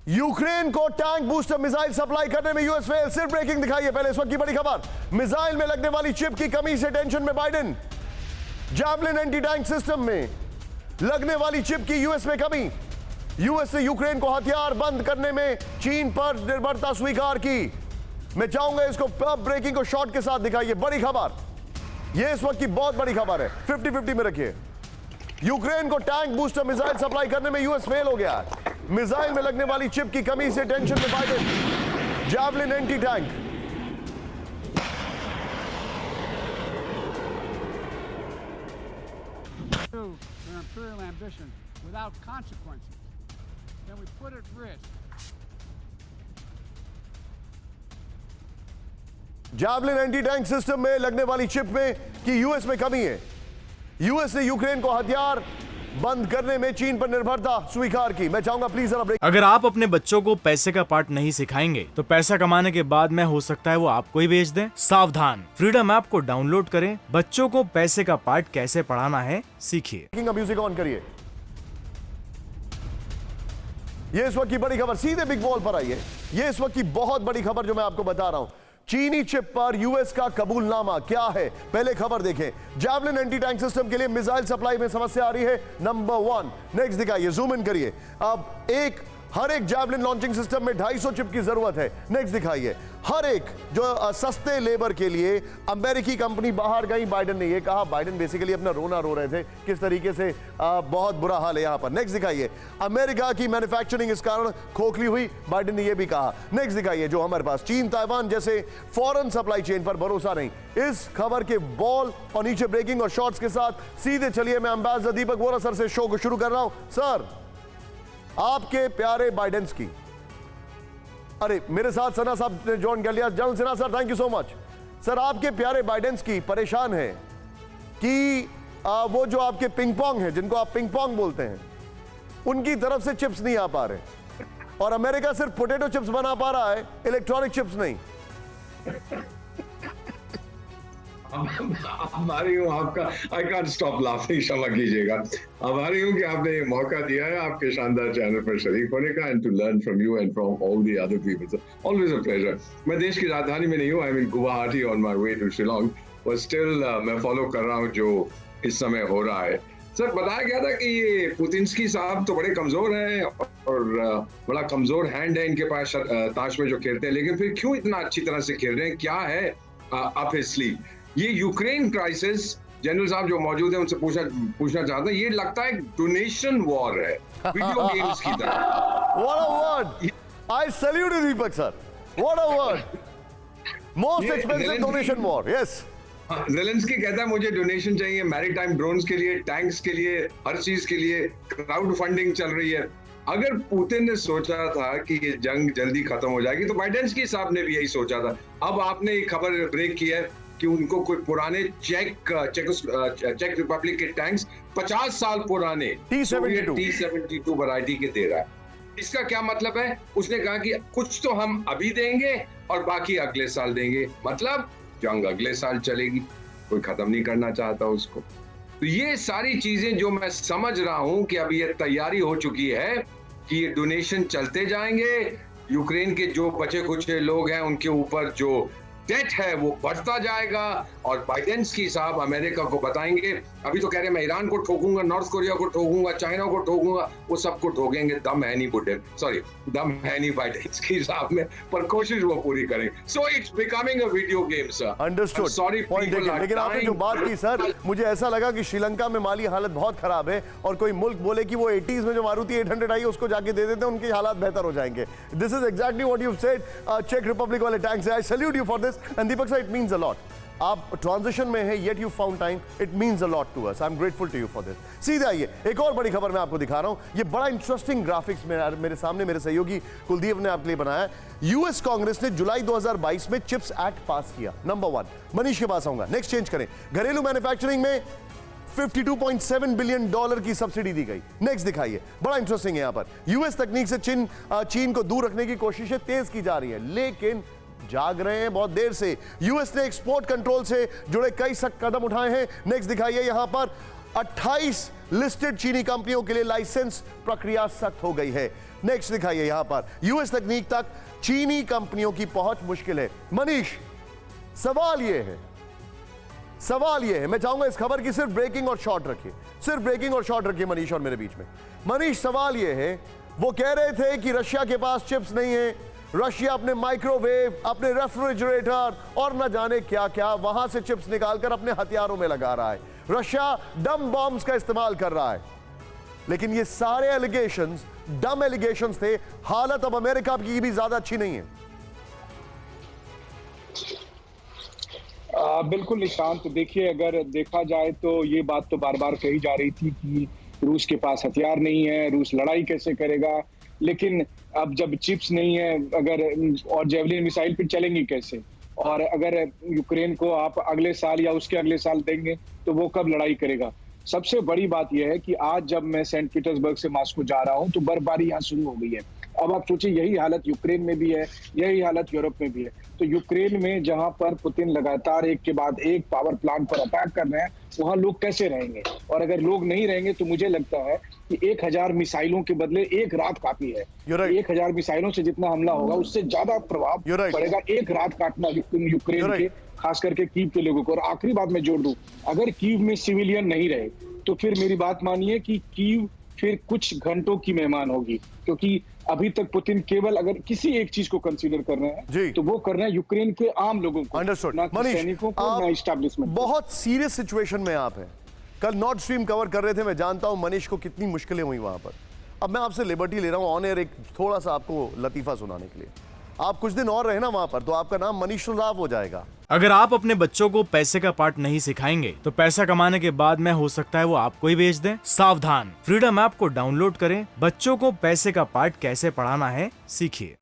Ukraine को tank booster missile supply करने में यूएस फेल। सिर्फ ब्रेकिंग दिखाइए पहले इस वक्त की बड़ी खबर। मिसाइल में लगने वाली चिप की कमी से टेंशन में Biden. Javelin anti tank system में लगने वाली चिप की यूएस में कमी। यूएस ने यूक्रेन को हथियार बंद करने में चीन पर निर्भरता स्वीकार की। मैं चाहूंगा इसको ब्रेकिंग को शॉर्ट के साथ दिखाइए। बड़ी खबर यह इस वक्त की बहुत बड़ी खबर है। 50-50 में रखिए। यूक्रेन को टैंक बूस्टर मिसाइल सप्लाई करने में यूएस फेल हो गया। मिसाइल में लगने वाली चिप की कमी से टेंशन में Biden. Javelin anti tank their imperial ambition without consequences, then we put at risk. Javelin anti tank system में लगने वाली चिप में कि यूएस में कमी है। यूएस ने यूक्रेन को हथियार बंद करने में चीन पर निर्भरता स्वीकार की। मैं चाहूंगा प्लीज जरा ब्रेक। अगर आप अपने बच्चों को पैसे का पार्ट नहीं सिखाएंगे तो पैसा कमाने के बाद में हो सकता है वो आपको ही बेच दें। सावधान, फ्रीडम ऐप को डाउनलोड करें। बच्चों को पैसे का पार्ट कैसे पढ़ाना है सीखिए। म्यूजिक ऑन करिए। ये इस वक्त की बड़ी खबर सीधे बिग बॉल पर आई है। ये इस वक्त की बहुत बड़ी खबर जो मैं आपको बता रहा हूं। चीनी चिप पर यूएस का कबूलनामा क्या है, पहले खबर देखें। जैवलिन एंटी टैंक सिस्टम के लिए मिसाइल सप्लाई में समस्या आ रही है, नंबर 1। नेक्स्ट दिखाइए, जूम इन करिए। अब हर एक जैवलिन लॉन्चिंग सिस्टम में 250 चिप की जरूरत है। नेक्स्ट दिखाइए। हर एक जो सस्ते लेबर के लिए अमेरिकी कंपनी बाहर गई। बाइडेन ने यह कहा। बाइडेन बेसिकली अपना रोना रो रहे थे किस तरीके से बहुत बुरा हाल है यहां पर। नेक्स्ट दिखाइए। अमेरिका की मैन्युफैक्चरिंग इस कारण खोखली हुई, बाइडेन ने यह भी कहा। नेक्स्ट दिखाइए। जो हमारे पास चीन ताइवान जैसे फॉरेन सप्लाई चेन पर भरोसा नहीं। इस खबर के बॉल और नीचे ब्रेकिंग और शॉर्ट्स के साथ सीधे चलिए। मैं एम्बेसडर दीपक वोरा सर से शो को शुरू कर रहा हूं। सर, आपके प्यारे बाइडेंस की, अरे मेरे साथ सना साहब ने ज्वाइन कर लिया। General Sinha sir, thank you so much. Sir, आपके प्यारे बाइडेंस की परेशान है कि वो जो आपके पिंग पोंग है, जिनको आप पिंग पोंग बोलते हैं, उनकी तरफ से चिप्स नहीं आ पा रहे और अमेरिका सिर्फ पोटैटो चिप्स बना पा रहा है, इलेक्ट्रॉनिक चिप्स नहीं। हमारी हूँ आपका, आई कांट स्टॉप लाफिंग, क्षमा कीजिएगा। हमारी हूँ कि आपने ये मौका दिया है आपके शानदार चैनल पर शरीक होने का and to learn from you and from all the other people. Always a pleasure. मैं देश की राजधानी में नहीं हूँ, I mean Guwahati on my way to Shillong, but still मैं फॉलो कर रहा हूँ जो इस समय हो रहा है। सर, बताया गया था कि ये पुतिनस्की साहब तो बड़े कमजोर हैं और बड़ा कमजोर हैंड है इनके पास ताश में जो खेलते हैं, लेकिन फिर क्यों इतना अच्छी तरह से खेल रहे हैं? क्या है अप हिज स्लीव? ये यूक्रेन क्राइसिस, जनरल साहब जो मौजूद है उनसे पूछना चाहता हूं, ये लगता है डोनेशन वॉर है वीडियो गेम्स की तरह। What a word! I salute you, Deepak sir. What a word! Most expensive donation war. Yes. Zelensky कहता है मुझे डोनेशन चाहिए, मैरीटाइम ड्रोन्स के लिए, टैंक्स के लिए, हर चीज के लिए क्राउड फंडिंग चल रही है। अगर पुतिन ने सोचा था कि ये जंग जल्दी खत्म हो जाएगी तो बाइडेंस्की साहब ने भी यही सोचा था। अब आपने ये खबर ब्रेक की है कि उनको कोई पुराने चेक रिपब्लिक के टैंक्स 50 साल पुराने T-72 वैरायटी के दे रहा है। इसका क्या मतलब है? उसने कहा कि कुछ तो हम अभी देंगे और बाकी अगले साल देंगे। मतलब जंग अगले साल चलेगी, कोई खत्म नहीं करना चाहता उसको। तो ये सारी चीजें जो मैं समझ रहा हूं कि अब ये तैयारी हो चुकी है कि ये डोनेशन चलते जाएंगे। यूक्रेन के जो बचे कुछ लोग हैं उनके ऊपर जो डेट है वो बढ़ता जाएगा और बाइडेंस्की साहब अमेरिका को बताएंगे। अभी तो कह रहे हैं मैं ईरान को ठोकूंगा, नॉर्थ कोरिया को ठोकूंगा, चाइना को ठोकूंगा, वो सबको ठोकेंगे। दम है नहीं बुड्ढे, सॉरी दम है नहीं बाइडेंस्की साहब में, पर कोशिश वो पूरी करेंगे। So it's becoming a video game sir. Understood, sorry लेकिन आपने जो बात की सर, मुझे ऐसा लगा कि श्रीलंका में माली हालत बहुत खराब है और कोई मुल्क बोले कि वो 80s में जो मारुति 800 आई उसको जाके दे देते हैं, उनकी हालात बेहतर हो जाएंगे। This is exactly what you said. चेक रिपब्लिक वाले thanks, I salute you for this. And Deepak sir, it means a lot. आप ट्रांजिशन में है yet you found time, it means a lot to us. I am grateful to you for this. सीधे आइए, एक और बड़ी खबर मैं आपको दिखा रहा हूं। ये बड़ा इंटरेस्टिंग ग्राफिक्स मेरे सामने मेरे सहयोगी कुलदीप ने आपके लिए बनाया। यूएस कांग्रेस ने जुलाई 2022 में चिप्स एक्ट पास किया, नंबर 1। मनीष के पास आऊंगा। नेक्स्ट चेंज करें। घरेलू मैन्युफैक्चरिंग में $52.7 बिलियन की सब्सिडी दी गई। नेक्स्ट दिखाइए, बड़ा इंटरेस्टिंग है यहां पर। यूएस तकनीक से चीन को दूर रखने की कोशिशें तेज की जा रही है, लेकिन जाग रहे हैं बहुत देर से। यूएस ने एक्सपोर्ट कंट्रोल से जुड़े कई सख्त कदम उठाए हैं। नेक्स्ट दिखाइए, यहां पर 28 लिस्टेड चीनी कंपनियों के लिए लाइसेंस प्रक्रिया सख्त हो गई है। नेक्स्ट दिखाइए यहां पर, यूएस तकनीक तक चीनी कंपनियों की पहुंच मुश्किल है। मनीष, सवाल यह है, मैं चाहूंगा इस खबर की सिर्फ ब्रेकिंग और शॉर्ट रखिए, सिर्फ ब्रेकिंग और शॉर्ट रखिए मनीष और मेरे बीच में। मनीष, सवाल यह है, वो कह रहे थे कि रशिया के पास चिप्स नहीं है, रशिया अपने माइक्रोवेव, अपने रेफ्रिजरेटर और न जाने क्या क्या वहां से चिप्स निकालकर अपने हथियारों में लगा रहा है, रशिया डम बॉम्ब्स का इस्तेमाल कर रहा है। लेकिन ये सारे एलिगेशंस डम एलिगेशंस थे, हालत अब अमेरिका की भी ज्यादा अच्छी नहीं है। बिल्कुल निशांत, देखिए अगर देखा जाए तो ये बात तो बार बार कही जा रही थी कि रूस के पास हथियार नहीं है, रूस लड़ाई कैसे करेगा, लेकिन अब जब चिप्स नहीं है अगर और जेवलिन मिसाइल फिर चलेंगी कैसे, और अगर यूक्रेन को आप अगले साल या उसके अगले साल देंगे तो वो कब लड़ाई करेगा। सबसे बड़ी बात यह है कि आज जब मैं सेंट पीटर्सबर्ग से मॉस्को जा रहा हूं तो बर्फबारी यहाँ शुरू हो गई है। अब आप सोचिए यही हालत यूक्रेन में भी है, यही हालत यूरोप में भी है। तो यूक्रेन में जहां पर पुतिन लगातार एक के बाद एक पावर प्लांट पर अटैक कर रहे हैं, वहां लोग कैसे रहेंगे, और अगर लोग नहीं रहेंगे तो मुझे लगता है कि 1000 मिसाइलों के बदले एक रात काफी है। 1000 मिसाइलों से जितना हमला होगा उससे ज्यादा प्रभाव पड़ेगा एक रात काटना यूक्रेन के, खास करके कीव के लोगों को। और आखिरी बात मैं जोड़ दूं, अगर कीव में सिविलियन नहीं रहे तो फिर मेरी बात मानिए कि कीव फिर कुछ घंटों की मेहमान होगी, क्योंकि अभी तक पुतिन केवल अगर किसी एक चीज को कंसीडर कर रहे हैं तो वो कर रहे हैं यूक्रेन के आम लोगों को, ना कि सैनिकों को, ना एस्टैब्लिशमेंट। बहुत सीरियस सिचुएशन में आप हैं। कल नॉर्थ स्ट्रीम कवर कर रहे थे, मैं जानता हूं मनीष को कितनी मुश्किलें हुई वहां पर। अब मैं आपसे लिबर्टी ले रहा हूं ऑन एयर एक थोड़ा सा आपको लतीफा सुनाने के लिए। आप कुछ दिन और रहे ना वहां पर तो आपका नाम मनीष राव हो जाएगा। अगर आप अपने बच्चों को पैसे का पार्ट नहीं सिखाएंगे तो पैसा कमाने के बाद में हो सकता है वो आपको ही बेच दें। सावधान, फ्रीडम ऐप को डाउनलोड करें, बच्चों को पैसे का पार्ट कैसे पढ़ाना है सीखिए।